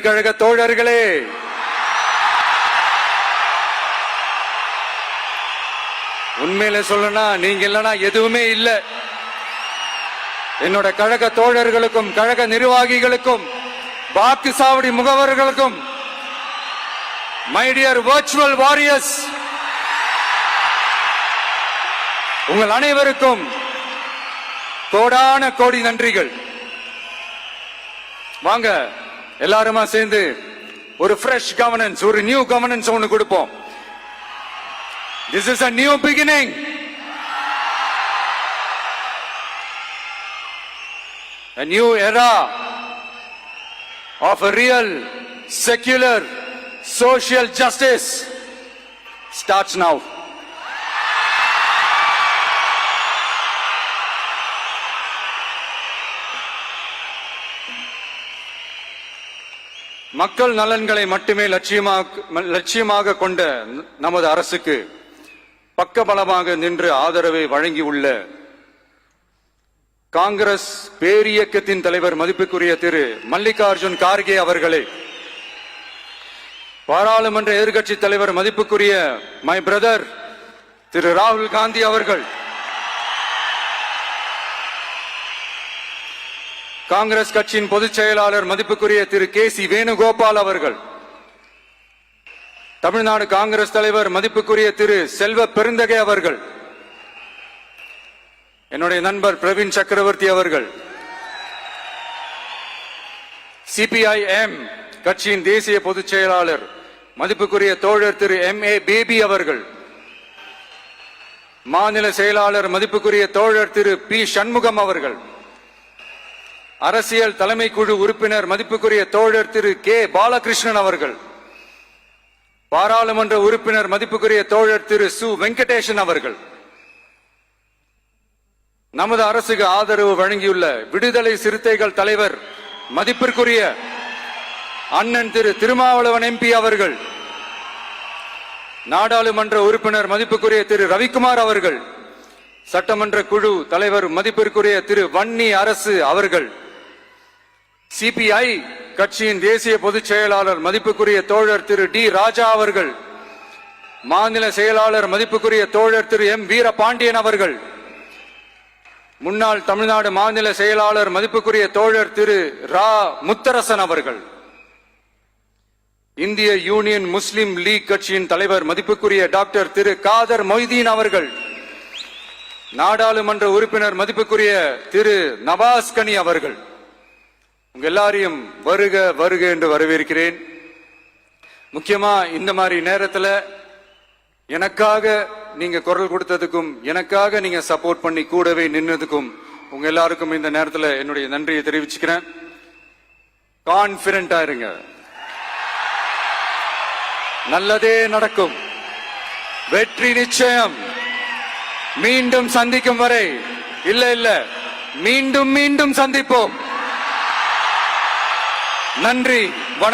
கழக தோழர்களே, உண்மையில சொல்லனா நீங்க இல்லனா எதுவுமே இல்ல. என்னோட கழக தோழர்களுக்கும் கழக நிர்வாகிகளுக்கும் வாக்கு சாவடி முகவர்களுக்கும், மை டியர் வர்ச்சுவல் வாரியர்ஸ், உங்கள் அனைவருக்கும் கோடான கோடி நன்றிகள். வாங்க எல்லாருமா சேர்ந்து ஒரு ஃப்ரெஷ் கவர்னன்ஸ், ஒரு நியூ கவர்னன்ஸ் ஒன்னு கொடுப்போம். This is a new beginning. A new era of a real secular social justice starts now. மக்கள் நலன்களை மட்டுமே லட்சியமாக கொண்ட நமது அரசுக்கு பக்கபலமாக நின்று ஆதரவை வழங்கியுள்ள காங்கிரஸ் பேரியக்கத்தின் தலைவர் மதிப்புக்குரிய திரு மல்லிகார்ஜுன் கார்கே அவர்களே, பாராளுமன்ற எதிர்க்கட்சி தலைவர் மதிப்புக்குரிய மை பிரதர் திரு ராகுல் காந்தி அவர்கள், காங்கிரஸ் கட்சியின் பொதுச் செயலாளர் மதிப்புக்குரிய திரு கே.சி. வேணுகோபால் அவர்கள், தமிழ்நாடு காங்கிரஸ் தலைவர் மதிப்புக்குரிய திரு செல்வ பெருந்தகை அவர்கள், என்னுடைய நண்பர் பிரவீன் சக்கரவர்த்தி அவர்கள், சிபிஐஎம் கட்சியின் தேசிய பொதுச் செயலாளர் மதிப்புக்குரிய தோழர் திரு M.A. பேபி அவர்கள், மாநில செயலாளர் மதிப்புக்குரிய தோழர் திரு பி. சண்முகம் அவர்கள், அரசியல் தலைமை குழு உறுப்பினர் மதிப்புக்குரிய தோழர் திரு கே. பாலகிருஷ்ணன் அவர்கள், பாராளுமன்ற உறுப்பினர் மதிப்புக்குரிய தோழர் திரு சு. வெங்கடேசன் அவர்கள், நமது அரசுக்கு ஆதரவு வழங்கியுள்ள விடுதலை சிறுத்தைகள் தலைவர் மதிப்பிற்குரிய அண்ணன் திரு திருமாவளவன் MP அவர்கள், நாடாளுமன்ற உறுப்பினர் மதிப்புக்குரிய திரு ரவிக்குமார் அவர்கள், சட்டமன்ற குழு தலைவர் மதிப்பிற்குரிய திரு வன்னி அரசு அவர்கள், சிபிஐ கட்சியின் தேசிய பொதுச் செயலாளர் மதிப்புக்குரிய தோழர் திரு டி. ராஜா அவர்கள், மாநில செயலாளர் மதிப்புக்குரிய தோழர் திரு M. வீரபாண்டியன் அவர்கள், முன்னாள் தமிழ்நாடு மாநில செயலாளர் மதிப்புக்குரிய தோழர் திரு ரா. முத்தரசன் அவர்கள், இந்திய யூனியன் முஸ்லிம் லீக் கட்சியின் தலைவர் மதிப்புக்குரிய டாக்டர் திரு காதர் மொய்தீன் அவர்கள், நாடாளுமன்ற உறுப்பினர் மதிப்புக்குரிய திரு நவாஸ் கனி அவர்கள், உங்க எல்லாரையும் வருக வருக என்று வரவேற்கிறேன். முக்கியமா இந்த மாதிரி நேரத்தில் எனக்காக நீங்க குரல் கொடுத்ததுக்கும், எனக்காக நீங்க சப்போர்ட் பண்ணி கூடவே நின்னதுக்கும் உங்க எல்லாருக்கும் இந்த நேரத்தில் என்னுடைய நன்றியை தெரிவிச்சுக்கிறேன். கான்பிடண்டா இருங்க, நல்லதே நடக்கும், வெற்றி நிச்சயம். மீண்டும் சந்திக்கும் வரை இல்ல மீண்டும் மீண்டும் சந்திப்போம். நன்றி, வணக்கம்.